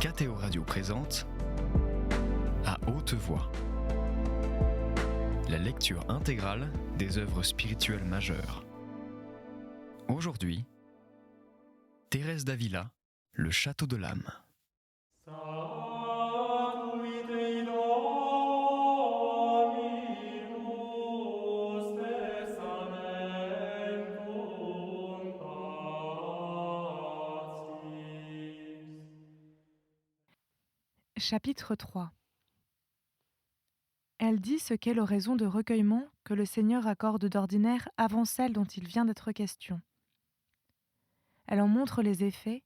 KTO Radio présente À haute voix, la lecture intégrale des œuvres spirituelles majeures. Aujourd'hui, Thérèse d'Avila, Le Château de l'âme. Chapitre 3. Elle dit ce qu'est l'oraison de recueillement que le Seigneur accorde d'ordinaire avant celle dont il vient d'être question. Elle en montre les effets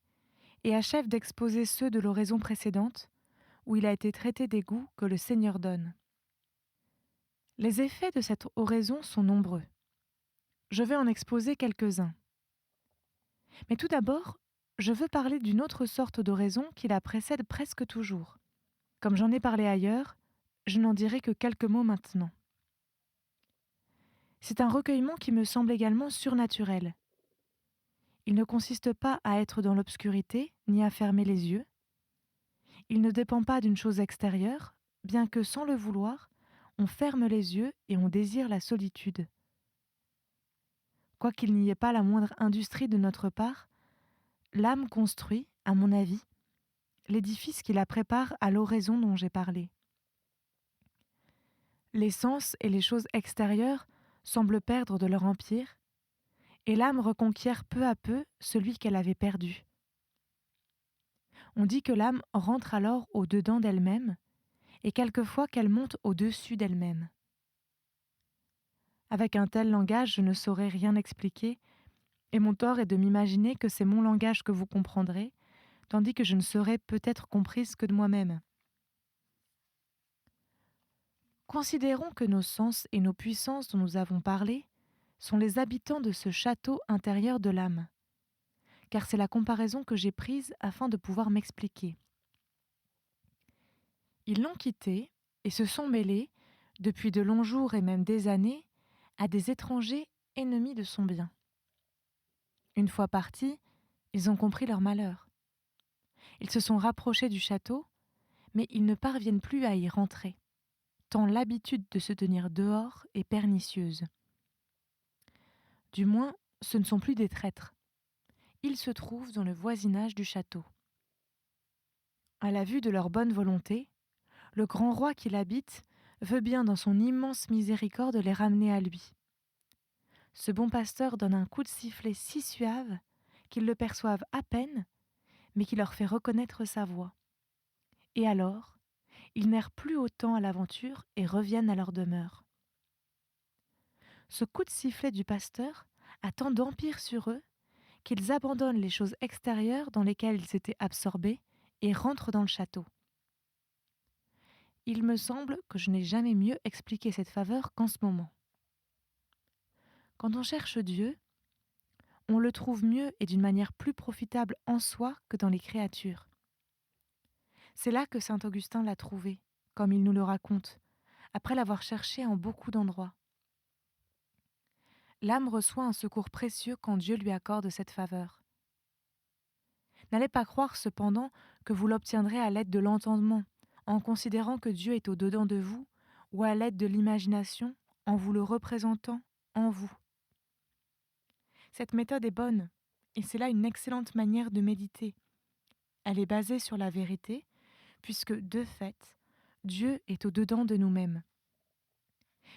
et achève d'exposer ceux de l'oraison précédente, où il a été traité des goûts que le Seigneur donne. Les effets de cette oraison sont nombreux. Je vais en exposer quelques-uns. Mais tout d'abord, je veux parler d'une autre sorte d'oraison qui la précède presque toujours. Comme j'en ai parlé ailleurs, je n'en dirai que quelques mots maintenant. C'est un recueillement qui me semble également surnaturel. Il ne consiste pas à être dans l'obscurité, ni à fermer les yeux. Il ne dépend pas d'une chose extérieure, bien que sans le vouloir, on ferme les yeux et on désire la solitude. Quoiqu'il n'y ait pas la moindre industrie de notre part, l'âme construit, à mon avis, l'édifice qui la prépare à l'oraison dont j'ai parlé. Les sens et les choses extérieures semblent perdre de leur empire, et l'âme reconquiert peu à peu celui qu'elle avait perdu. On dit que l'âme rentre alors au-dedans d'elle-même, et quelquefois qu'elle monte au-dessus d'elle-même. Avec un tel langage, je ne saurais rien expliquer, et mon tort est de m'imaginer que c'est mon langage que vous comprendrez, tandis que je ne serai peut-être comprise que de moi-même. Considérons que nos sens et nos puissances dont nous avons parlé sont les habitants de ce château intérieur de l'âme, car c'est la comparaison que j'ai prise afin de pouvoir m'expliquer. Ils l'ont quitté et se sont mêlés, depuis de longs jours et même des années, à des étrangers ennemis de son bien. Une fois partis, ils ont compris leur malheur. Ils se sont rapprochés du château, mais ils ne parviennent plus à y rentrer, tant l'habitude de se tenir dehors est pernicieuse. Du moins, ce ne sont plus des traîtres. Ils se trouvent dans le voisinage du château. À la vue de leur bonne volonté, le grand roi qui l'habite veut bien dans son immense miséricorde les ramener à lui. Ce bon pasteur donne un coup de sifflet si suave qu'ils le perçoivent à peine, mais qui leur fait reconnaître sa voix. Et alors, ils n'errent plus autant à l'aventure et reviennent à leur demeure. Ce coup de sifflet du pasteur a tant d'empire sur eux qu'ils abandonnent les choses extérieures dans lesquelles ils s'étaient absorbés et rentrent dans le château. Il me semble que je n'ai jamais mieux expliqué cette faveur qu'en ce moment. Quand on cherche Dieu, on le trouve mieux et d'une manière plus profitable en soi que dans les créatures. C'est là que saint Augustin l'a trouvé, comme il nous le raconte, après l'avoir cherché en beaucoup d'endroits. L'âme reçoit un secours précieux quand Dieu lui accorde cette faveur. N'allez pas croire cependant que vous l'obtiendrez à l'aide de l'entendement, en considérant que Dieu est au-dedans de vous, ou à l'aide de l'imagination, en vous le représentant en vous. Cette méthode est bonne, et c'est là une excellente manière de méditer. Elle est basée sur la vérité, puisque, de fait, Dieu est au-dedans de nous-mêmes.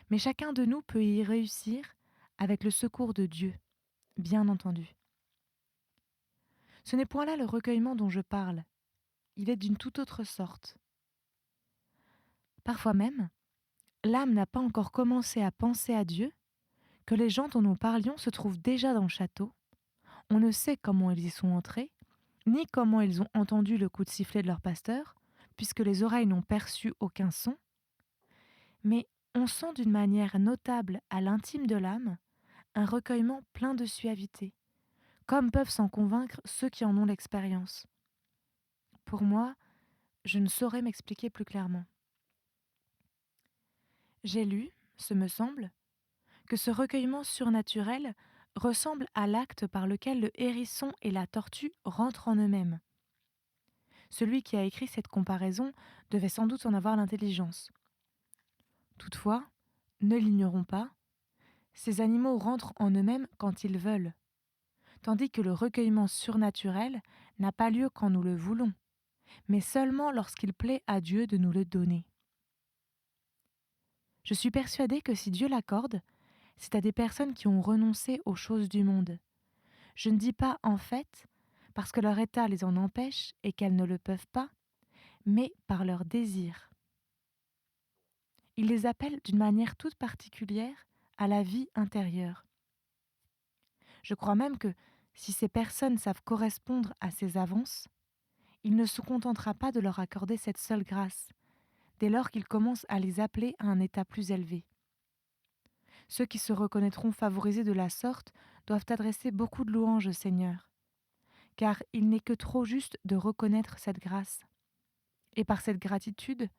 Mais chacun de nous peut y réussir avec le secours de Dieu, bien entendu. Ce n'est point là le recueillement dont je parle. Il est d'une toute autre sorte. Parfois même, l'âme n'a pas encore commencé à penser à Dieu, que les gens dont nous parlions se trouvent déjà dans le château. On ne sait comment ils y sont entrés, ni comment ils ont entendu le coup de sifflet de leur pasteur, puisque les oreilles n'ont perçu aucun son. Mais on sent d'une manière notable à l'intime de l'âme un recueillement plein de suavité, comme peuvent s'en convaincre ceux qui en ont l'expérience. Pour moi, je ne saurais m'expliquer plus clairement. J'ai lu, ce me semble, que ce recueillement surnaturel ressemble à l'acte par lequel le hérisson et la tortue rentrent en eux-mêmes. Celui qui a écrit cette comparaison devait sans doute en avoir l'intelligence. Toutefois, ne l'ignorons pas, ces animaux rentrent en eux-mêmes quand ils veulent, tandis que le recueillement surnaturel n'a pas lieu quand nous le voulons, mais seulement lorsqu'il plaît à Dieu de nous le donner. Je suis persuadée que si Dieu l'accorde, c'est à des personnes qui ont renoncé aux choses du monde. Je ne dis pas en fait, parce que leur état les en empêche et qu'elles ne le peuvent pas, mais par leur désir. Il les appelle d'une manière toute particulière à la vie intérieure. Je crois même que si ces personnes savent correspondre à ces avances, il ne se contentera pas de leur accorder cette seule grâce, dès lors qu'il commence à les appeler à un état plus élevé. Ceux qui se reconnaîtront favorisés de la sorte doivent adresser beaucoup de louanges au Seigneur, car il n'est que trop juste de reconnaître cette grâce. Et par cette gratitude,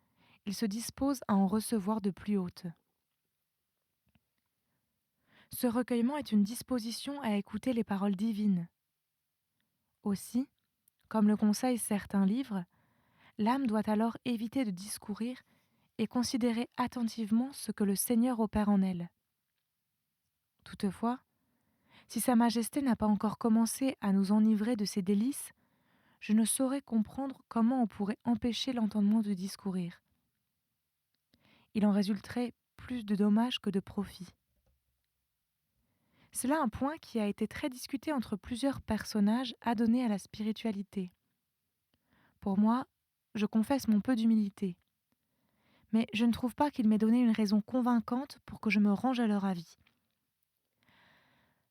ils se disposent à en recevoir de plus hautes. Ce recueillement est une disposition à écouter les paroles divines. Aussi, comme le conseillent certains livres, l'âme doit alors éviter de discourir et considérer attentivement ce que le Seigneur opère en elle. Toutefois, si Sa Majesté n'a pas encore commencé à nous enivrer de ses délices, je ne saurais comprendre comment on pourrait empêcher l'entendement de discourir. Il en résulterait plus de dommages que de profit. C'est là un point qui a été très discuté entre plusieurs personnages adonnés à la spiritualité. Pour moi, je confesse mon peu d'humilité, mais je ne trouve pas qu'il m'ait donné une raison convaincante pour que je me range à leur avis.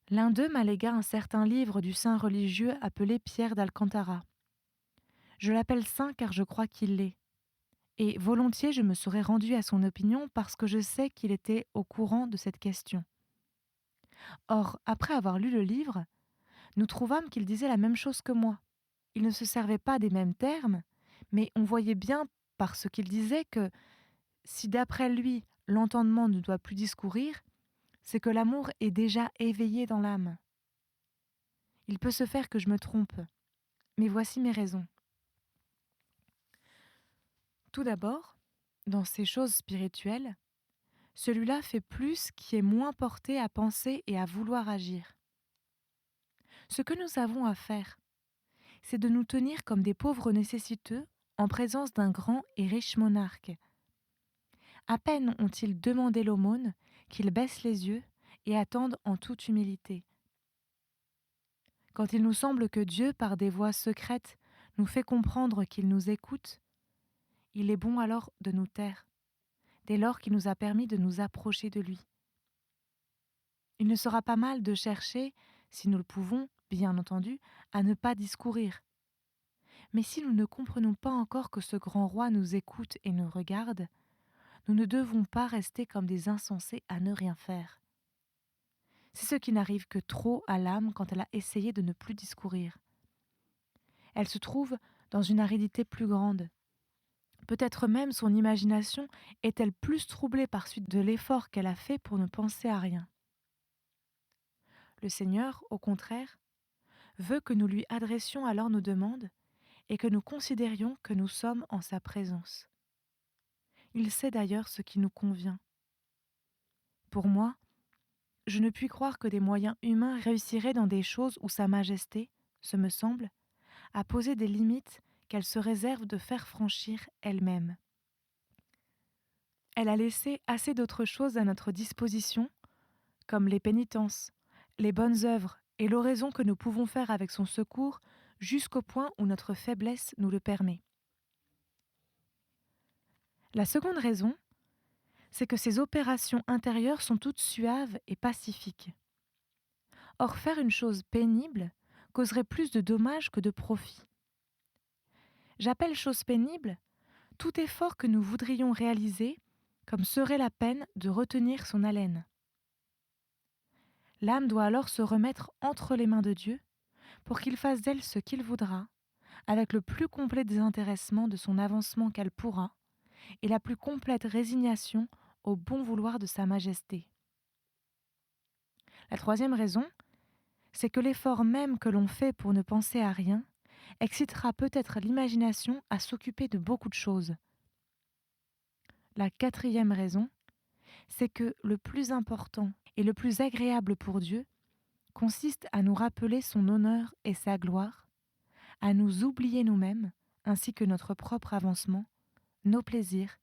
L'un d'eux m'a légué un certain livre du saint religieux appelé Pierre d'Alcantara. Je l'appelle saint car je crois qu'il l'est. Et volontiers je me serais rendue à son opinion parce que je sais qu'il était au courant de cette question. Or, après avoir lu le livre, nous trouvâmes qu'il disait la même chose que moi. Il ne se servait pas des mêmes termes, mais on voyait bien par ce qu'il disait que, si d'après lui l'entendement ne doit plus discourir, c'est que l'amour est déjà éveillé dans l'âme. Il peut se faire que je me trompe, mais voici mes raisons. Tout d'abord, dans ces choses spirituelles, celui-là fait plus qui est moins porté à penser et à vouloir agir. Ce que nous avons à faire, c'est de nous tenir comme des pauvres nécessiteux en présence d'un grand et riche monarque. À peine ont-ils demandé l'aumône qu'ils baissent les yeux et attendent en toute humilité. Quand il nous semble que Dieu, par des voies secrètes, nous fait comprendre qu'il nous écoute, il est bon alors de nous taire, dès lors qu'il nous a permis de nous approcher de lui. Il ne sera pas mal de chercher, si nous le pouvons, bien entendu, à ne pas discourir. Mais si nous ne comprenons pas encore que ce grand roi nous écoute et nous regarde, nous ne devons pas rester comme des insensés à ne rien faire. C'est ce qui n'arrive que trop à l'âme quand elle a essayé de ne plus discourir. Elle se trouve dans une aridité plus grande. Peut-être même son imagination est-elle plus troublée par suite de l'effort qu'elle a fait pour ne penser à rien. Le Seigneur, au contraire, veut que nous lui adressions alors nos demandes et que nous considérions que nous sommes en sa présence. Il sait d'ailleurs ce qui nous convient. Pour moi, je ne puis croire que des moyens humains réussiraient dans des choses où Sa Majesté, ce me semble, a posé des limites qu'elle se réserve de faire franchir elle-même. Elle a laissé assez d'autres choses à notre disposition, comme les pénitences, les bonnes œuvres et l'oraison que nous pouvons faire avec son secours jusqu'au point où notre faiblesse nous le permet. La seconde raison, c'est que ces opérations intérieures sont toutes suaves et pacifiques. Or, faire une chose pénible causerait plus de dommages que de profit. J'appelle chose pénible tout effort que nous voudrions réaliser, comme serait la peine de retenir son haleine. L'âme doit alors se remettre entre les mains de Dieu pour qu'il fasse d'elle ce qu'il voudra, avec le plus complet désintéressement de son avancement qu'elle pourra, et la plus complète résignation au bon vouloir de Sa Majesté. La troisième raison, c'est que l'effort même que l'on fait pour ne penser à rien excitera peut-être l'imagination à s'occuper de beaucoup de choses. La quatrième raison, c'est que le plus important et le plus agréable pour Dieu consiste à nous rappeler son honneur et sa gloire, à nous oublier nous-mêmes, ainsi que notre propre avancement, nos plaisirs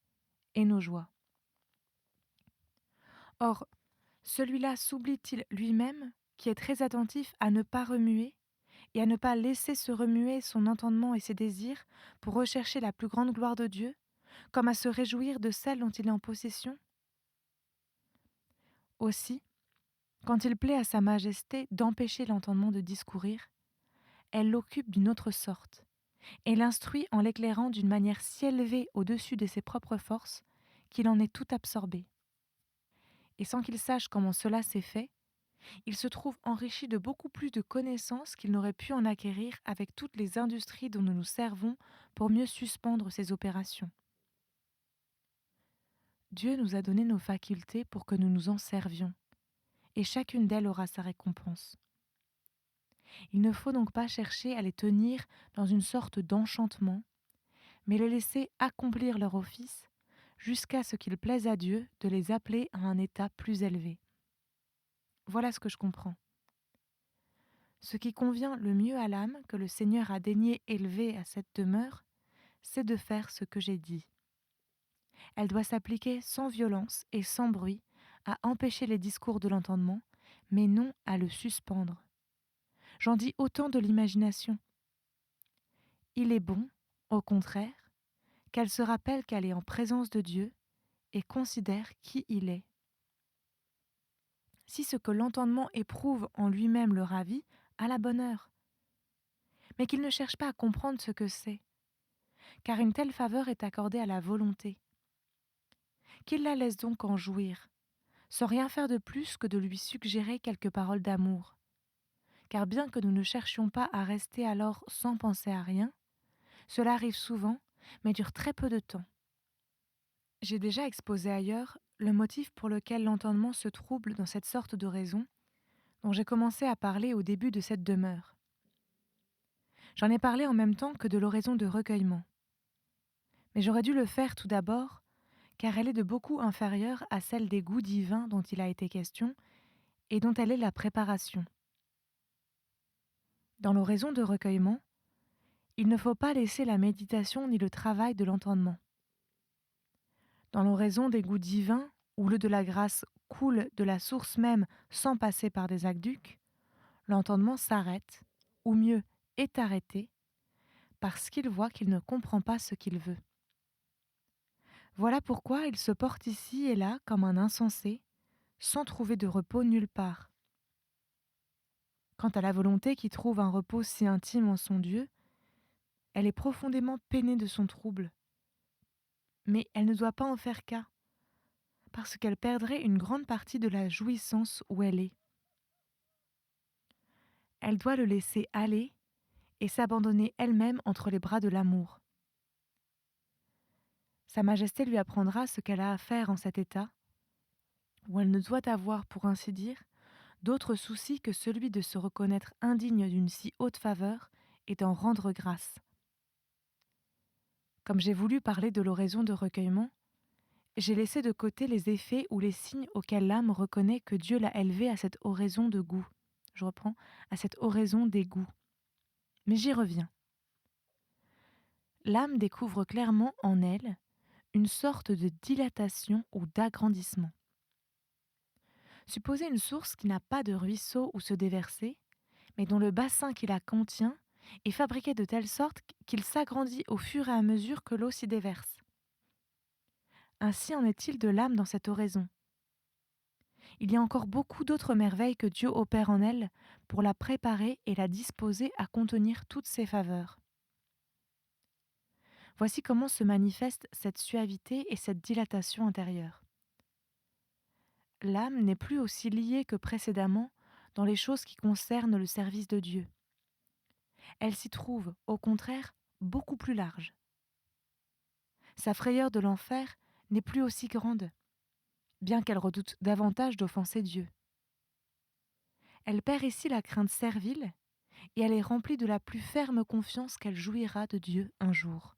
et nos joies. Or, celui-là s'oublie-t-il lui-même, qui est très attentif à ne pas remuer et à ne pas laisser se remuer son entendement et ses désirs pour rechercher la plus grande gloire de Dieu, comme à se réjouir de celle dont il est en possession? Aussi, quand il plaît à sa majesté d'empêcher l'entendement de discourir, elle l'occupe d'une autre sorte, et l'instruit en l'éclairant d'une manière si élevée au-dessus de ses propres forces qu'il en est tout absorbé. Et sans qu'il sache comment cela s'est fait, il se trouve enrichi de beaucoup plus de connaissances qu'il n'aurait pu en acquérir avec toutes les industries dont nous nous servons pour mieux suspendre ces opérations. Dieu nous a donné nos facultés pour que nous nous en servions, et chacune d'elles aura sa récompense. Il ne faut donc pas chercher à les tenir dans une sorte d'enchantement, mais les laisser accomplir leur office jusqu'à ce qu'il plaise à Dieu de les appeler à un état plus élevé. Voilà ce que je comprends. Ce qui convient le mieux à l'âme que le Seigneur a daigné élever à cette demeure, c'est de faire ce que j'ai dit. Elle doit s'appliquer sans violence et sans bruit à empêcher les discours de l'entendement, mais non à le suspendre. J'en dis autant de l'imagination. Il est bon, au contraire, qu'elle se rappelle qu'elle est en présence de Dieu et considère qui il est. Si ce que l'entendement éprouve en lui-même le ravit, à la bonne heure. Mais qu'il ne cherche pas à comprendre ce que c'est, car une telle faveur est accordée à la volonté. Qu'il la laisse donc en jouir, sans rien faire de plus que de lui suggérer quelques paroles d'amour. Car bien que nous ne cherchions pas à rester alors sans penser à rien, cela arrive souvent, mais dure très peu de temps. J'ai déjà exposé ailleurs le motif pour lequel l'entendement se trouble dans cette sorte de raison dont j'ai commencé à parler au début de cette demeure. J'en ai parlé en même temps que de l'oraison de recueillement. Mais j'aurais dû le faire tout d'abord, car elle est de beaucoup inférieure à celle des goûts divins dont il a été question et dont elle est la préparation. Dans l'oraison de recueillement, il ne faut pas laisser la méditation ni le travail de l'entendement. Dans l'oraison des goûts divins, où l'eau de la grâce coule de la source même sans passer par des aqueducs, l'entendement s'arrête, ou mieux, est arrêté, parce qu'il voit qu'il ne comprend pas ce qu'il veut. Voilà pourquoi il se porte ici et là comme un insensé, sans trouver de repos nulle part. Quant à la volonté qui trouve un repos si intime en son Dieu, elle est profondément peinée de son trouble. Mais elle ne doit pas en faire cas, parce qu'elle perdrait une grande partie de la jouissance où elle est. Elle doit le laisser aller et s'abandonner elle-même entre les bras de l'amour. Sa Majesté lui apprendra ce qu'elle a à faire en cet état, où elle ne doit avoir, pour ainsi dire, d'autre souci que celui de se reconnaître indigne d'une si haute faveur et d'en rendre grâce. Comme j'ai voulu parler de l'oraison de recueillement, j'ai laissé de côté les effets ou les signes auxquels l'âme reconnaît que Dieu l'a élevée à cette oraison de goût. Je reprends, à cette oraison des goûts. Mais j'y reviens. L'âme découvre clairement en elle une sorte de dilatation ou d'agrandissement. Supposez une source qui n'a pas de ruisseau où se déverser, mais dont le bassin qui la contient est fabriqué de telle sorte qu'il s'agrandit au fur et à mesure que l'eau s'y déverse. Ainsi en est-il de l'âme dans cette oraison. Il y a encore beaucoup d'autres merveilles que Dieu opère en elle pour la préparer et la disposer à contenir toutes ses faveurs. Voici comment se manifeste cette suavité et cette dilatation intérieure. L'âme n'est plus aussi liée que précédemment dans les choses qui concernent le service de Dieu. Elle s'y trouve, au contraire, beaucoup plus large. Sa frayeur de l'enfer n'est plus aussi grande, bien qu'elle redoute davantage d'offenser Dieu. Elle perd ici la crainte servile et elle est remplie de la plus ferme confiance qu'elle jouira de Dieu un jour.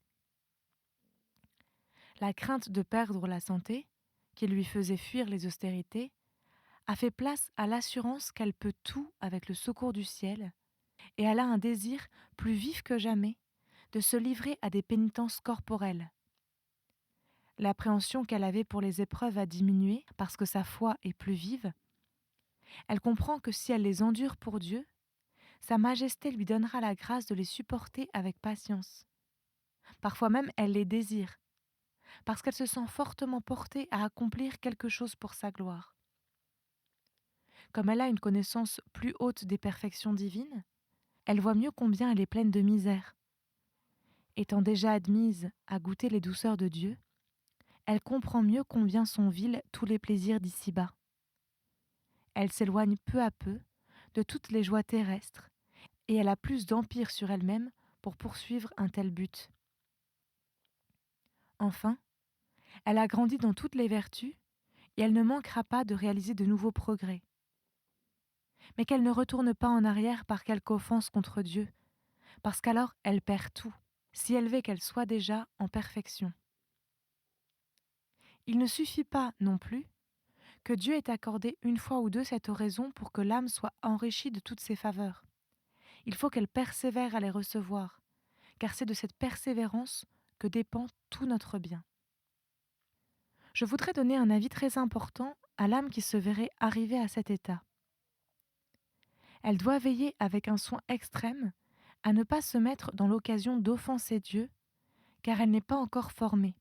La crainte de perdre la santé, qui lui faisait fuir les austérités, a fait place à l'assurance qu'elle peut tout avec le secours du ciel, et elle a un désir plus vif que jamais de se livrer à des pénitences corporelles. L'appréhension qu'elle avait pour les épreuves a diminué parce que sa foi est plus vive. Elle comprend que si elle les endure pour Dieu, Sa Majesté lui donnera la grâce de les supporter avec patience. Parfois même, elle les désire, parce qu'elle se sent fortement portée à accomplir quelque chose pour sa gloire. Comme elle a une connaissance plus haute des perfections divines, elle voit mieux combien elle est pleine de misère. Étant déjà admise à goûter les douceurs de Dieu, elle comprend mieux combien sont vils tous les plaisirs d'ici-bas. Elle s'éloigne peu à peu de toutes les joies terrestres, et elle a plus d'empire sur elle-même pour poursuivre un tel but. Enfin, elle a grandi dans toutes les vertus, et elle ne manquera pas de réaliser de nouveaux progrès. Mais qu'elle ne retourne pas en arrière par quelque offense contre Dieu, parce qu'alors elle perd tout, si élevée qu'elle soit déjà en perfection. Il ne suffit pas, non plus, que Dieu ait accordé une fois ou deux cette oraison pour que l'âme soit enrichie de toutes ses faveurs. Il faut qu'elle persévère à les recevoir, car c'est de cette persévérance que dépend tout notre bien. Je voudrais donner un avis très important à l'âme qui se verrait arriver à cet état. Elle doit veiller avec un soin extrême à ne pas se mettre dans l'occasion d'offenser Dieu, car elle n'est pas encore formée.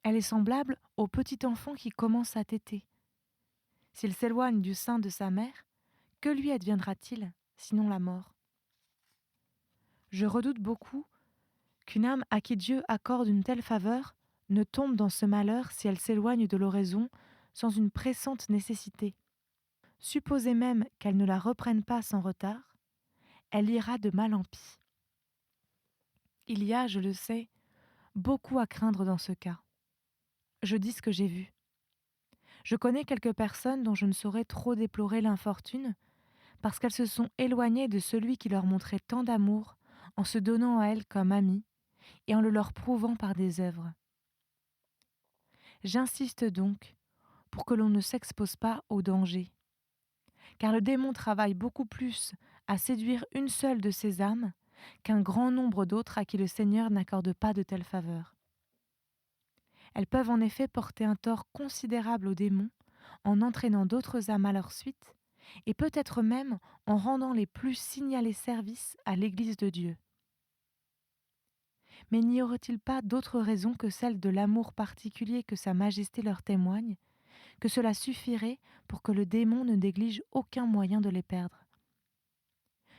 Elle est semblable au petit enfant qui commence à téter. S'il s'éloigne du sein de sa mère, que lui adviendra-t-il, sinon la mort? Je redoute beaucoup qu'une âme à qui Dieu accorde une telle faveur ne tombe dans ce malheur si elle s'éloigne de l'oraison sans une pressante nécessité. Supposez même qu'elle ne la reprenne pas sans retard, elle ira de mal en pis. Il y a, je le sais, beaucoup à craindre dans ce cas. Je dis ce que j'ai vu. Je connais quelques personnes dont je ne saurais trop déplorer l'infortune, parce qu'elles se sont éloignées de celui qui leur montrait tant d'amour en se donnant à elles comme amies et en le leur prouvant par des œuvres. J'insiste donc pour que l'on ne s'expose pas au danger, car le démon travaille beaucoup plus à séduire une seule de ces âmes qu'un grand nombre d'autres à qui le Seigneur n'accorde pas de telles faveurs. Elles peuvent en effet porter un tort considérable aux démons en entraînant d'autres âmes à leur suite, et peut-être même en rendant les plus signalés services à l'Église de Dieu. Mais n'y aurait-il pas d'autre raison que celle de l'amour particulier que Sa Majesté leur témoigne, que cela suffirait pour que le démon ne néglige aucun moyen de les perdre?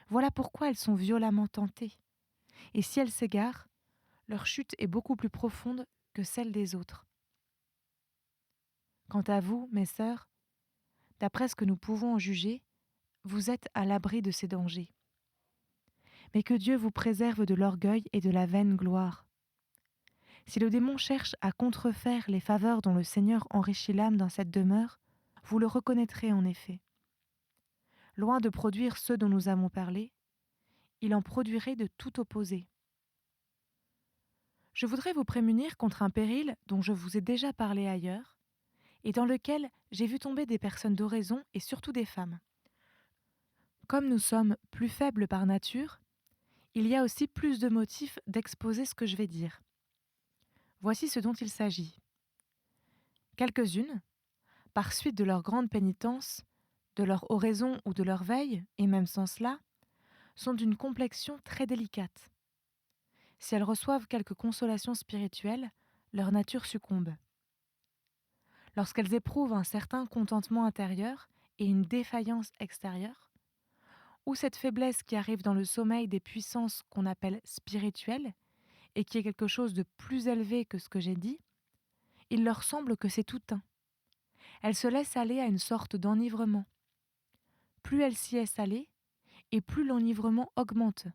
Voilà pourquoi elles sont violemment tentées, et si elles s'égarent, leur chute est beaucoup plus profonde que celle des autres. Quant à vous, mes sœurs, d'après ce que nous pouvons en juger, vous êtes à l'abri de ces dangers. Mais que Dieu vous préserve de l'orgueil et de la vaine gloire. Si le démon cherche à contrefaire les faveurs dont le Seigneur enrichit l'âme dans cette demeure, vous le reconnaîtrez en effet. Loin de produire ceux dont nous avons parlé, il en produirait de tout opposé. Je voudrais vous prémunir contre un péril dont je vous ai déjà parlé ailleurs, et dans lequel j'ai vu tomber des personnes d'oraison et surtout des femmes. Comme nous sommes plus faibles par nature, il y a aussi plus de motifs d'exposer ce que je vais dire. Voici ce dont il s'agit. Quelques-unes, par suite de leur grande pénitence, de leur oraison ou de leur veille, et même sans cela, sont d'une complexion très délicate. Si elles reçoivent quelque consolation spirituelle, leur nature succombe. Lorsqu'elles éprouvent un certain contentement intérieur et une défaillance extérieure, ou cette faiblesse qui arrive dans le sommeil des puissances qu'on appelle spirituelles, et qui est quelque chose de plus élevé que ce que j'ai dit, il leur semble que c'est tout un. Elles se laissent aller à une sorte d'enivrement. Plus elles s'y laissent aller, et plus l'enivrement augmente,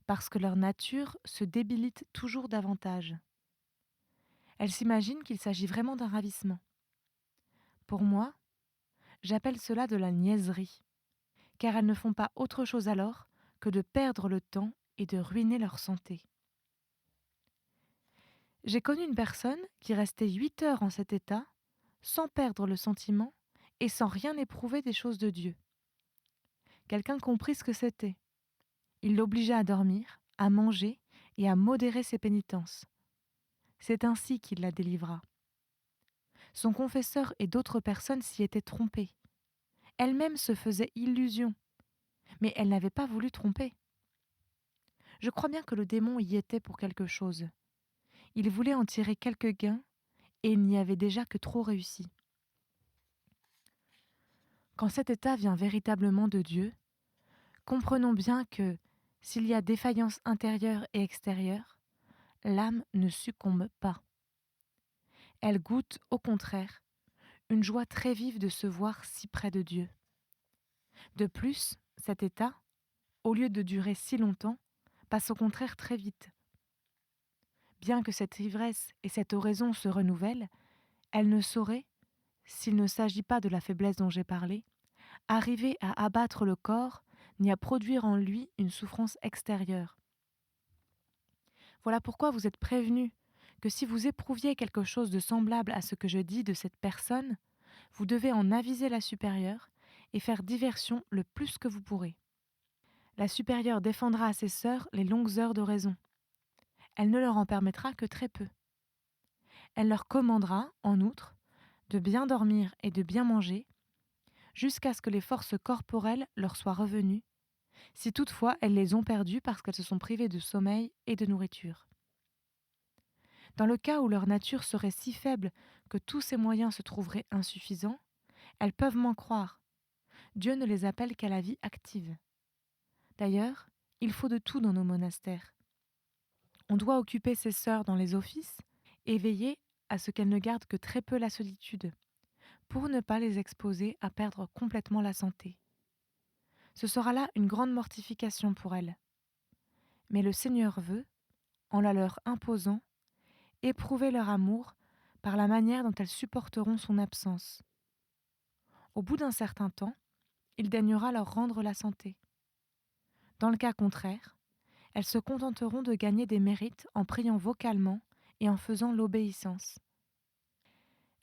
parce que leur nature se débilite toujours davantage. Elles s'imaginent qu'il s'agit vraiment d'un ravissement. Pour moi, j'appelle cela de la niaiserie, car elles ne font pas autre chose alors que de perdre le temps et de ruiner leur santé. J'ai connu une personne qui restait 8 heures en cet état, sans perdre le sentiment et sans rien éprouver des choses de Dieu. Quelqu'un comprit ce que c'était. Il l'obligea à dormir, à manger et à modérer ses pénitences. C'est ainsi qu'il la délivra. Son confesseur et d'autres personnes s'y étaient trompés. Elle-même se faisait illusion, mais elle n'avait pas voulu tromper. Je crois bien que le démon y était pour quelque chose. Il voulait en tirer quelques gains et il n'y avait déjà que trop réussi. Quand cet état vient véritablement de Dieu, comprenons bien que, s'il y a défaillance intérieure et extérieure, l'âme ne succombe pas. Elle goûte, au contraire, une joie très vive de se voir si près de Dieu. De plus, cet état, au lieu de durer si longtemps, passe au contraire très vite. Bien que cette ivresse et cette oraison se renouvellent, elle ne saurait, s'il ne s'agit pas de la faiblesse dont j'ai parlé, arriver à abattre le corps ni à produire en lui une souffrance extérieure. Voilà pourquoi vous êtes prévenus que si vous éprouviez quelque chose de semblable à ce que je dis de cette personne, vous devez en aviser la supérieure et faire diversion le plus que vous pourrez. La supérieure défendra à ses sœurs les longues heures d'oraison. Elle ne leur en permettra que très peu. Elle leur commandera, en outre, de bien dormir et de bien manger, jusqu'à ce que les forces corporelles leur soient revenues, si toutefois elles les ont perdues parce qu'elles se sont privées de sommeil et de nourriture. Dans le cas où leur nature serait si faible que tous ces moyens se trouveraient insuffisants, elles peuvent m'en croire. Dieu ne les appelle qu'à la vie active. D'ailleurs, il faut de tout dans nos monastères. On doit occuper ses sœurs dans les offices et veiller à ce qu'elles ne gardent que très peu la solitude, pour ne pas les exposer à perdre complètement la santé. Ce sera là une grande mortification pour elles. Mais le Seigneur veut, en la leur imposant, éprouver leur amour par la manière dont elles supporteront son absence. Au bout d'un certain temps, il daignera leur rendre la santé. Dans le cas contraire, elles se contenteront de gagner des mérites en priant vocalement et en faisant l'obéissance.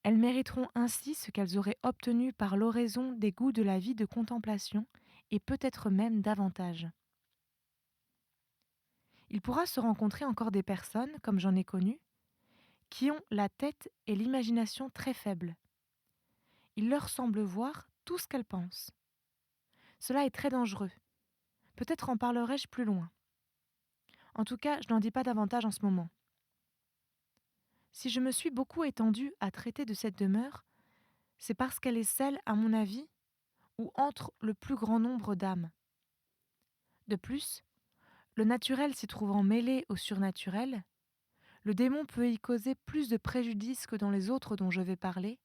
Elles mériteront ainsi ce qu'elles auraient obtenu par l'oraison des goûts de la vie de contemplation et peut-être même davantage. Il pourra se rencontrer encore des personnes, comme j'en ai connu, qui ont la tête et l'imagination très faibles. Il leur semble voir tout ce qu'elles pensent. Cela est très dangereux. Peut-être en parlerai-je plus loin. En tout cas, je n'en dis pas davantage en ce moment. Si je me suis beaucoup étendue à traiter de cette demeure, c'est parce qu'elle est celle, à mon avis, où entre le plus grand nombre d'âmes. De plus, le naturel s'y trouvant mêlé au surnaturel, le démon peut y causer plus de préjudice que dans les autres dont je vais parler,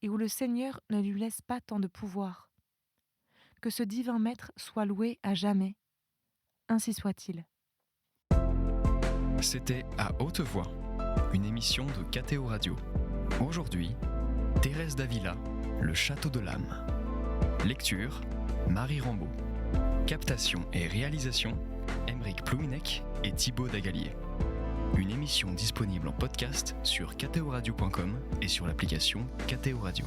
et où le Seigneur ne lui laisse pas tant de pouvoir. Que ce divin maître soit loué à jamais. Ainsi soit-il. C'était À Haute Voix, une émission de KTO Radio. Aujourd'hui, Thérèse d'Avila, Le Château de l'Âme. Lecture, Marie Rambaud. Captation et réalisation, Aymeric Plouminec et Thibaut Dagalier. Une émission disponible en podcast sur ktoradio.com et sur l'application KTO Radio.